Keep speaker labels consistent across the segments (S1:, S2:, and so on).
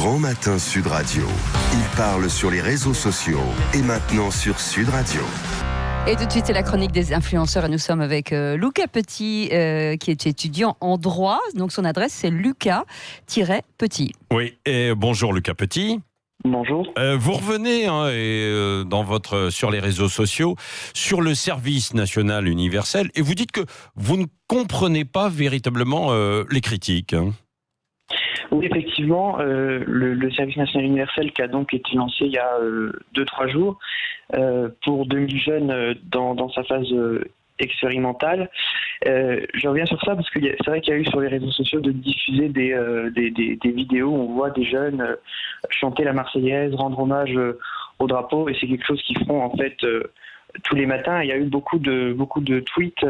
S1: Grand Matin Sud Radio. Il parle sur les réseaux sociaux et maintenant sur Sud Radio.
S2: Et tout de suite, c'est la chronique des influenceurs et nous sommes avec Lucas Petit, qui est étudiant en droit. Donc son adresse, c'est Lucas-Petit.
S3: Oui, et bonjour Lucas Petit.
S4: Bonjour.
S3: Vous revenez sur les réseaux sociaux sur le service national universel et vous dites que vous ne comprenez pas véritablement les critiques.
S4: Oui, effectivement, le service national universel qui a donc été lancé il y a 2-3 jours pour 2000 jeunes dans sa phase expérimentale. Je reviens sur ça parce que c'est vrai qu'il y a eu sur les réseaux sociaux de diffuser des vidéos où on voit des jeunes chanter la Marseillaise, rendre hommage au drapeau, et c'est quelque chose qu'ils font en fait tous les matins. Il y a eu beaucoup de tweets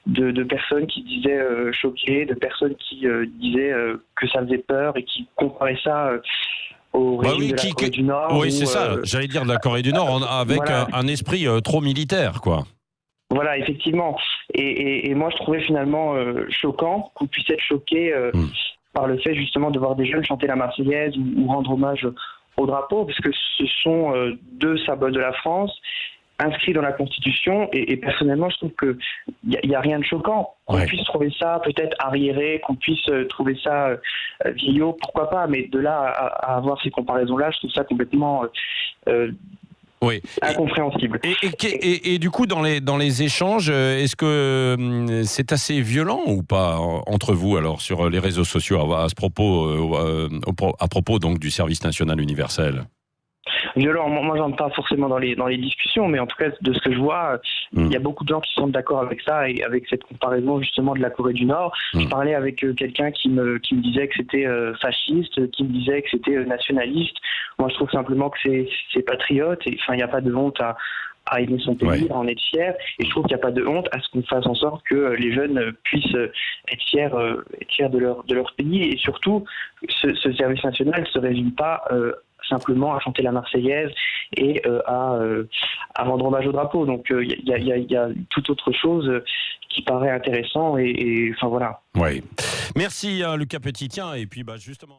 S4: de personnes qui disaient choquées, de personnes qui disaient que ça faisait peur et qui comparaient ça au régime de la Corée du Nord.
S3: Oui, c'est ça. J'allais dire de la Corée du Nord avec voilà, un esprit trop militaire, quoi.
S4: Voilà, effectivement. Et moi, je trouvais finalement choquant qu'on puisse être choqué par le fait justement de voir des jeunes chanter la Marseillaise ou rendre hommage au drapeau, parce que ce sont deux symboles de la France inscrits dans la Constitution. Et personnellement, je trouve qu'il n'y a rien de choquant. Qu'on puisse trouver ça peut-être arriéré, qu'on puisse trouver ça vieillot, pourquoi pas. Mais de là à avoir ces comparaisons-là, je trouve ça complètement incompréhensible.
S3: Et du coup, dans les échanges, est-ce que c'est assez violent ou pas entre vous alors sur les réseaux sociaux à propos donc du service national universel?
S4: Violent, moi j'en pas forcément dans les discussions, mais en tout cas de ce que je vois, il y a beaucoup de gens qui sont d'accord avec ça et avec cette comparaison justement de la Corée du Nord. Je parlais avec quelqu'un qui me disait que c'était fasciste, qui me disait que c'était nationaliste. Moi je trouve simplement que c'est patriote, et enfin il n'y a pas de honte à aimer son pays, à en être fier, et je trouve qu'il n'y a pas de honte à ce qu'on fasse en sorte que les jeunes puissent être fiers de leur pays, et surtout ce service national ne se résume pas simplement à chanter la Marseillaise et à rendre hommage au drapeau. Donc il y a toute autre chose qui paraît intéressant, et enfin voilà.
S3: Oui. Merci Lucas Petit. Tiens, et puis justement...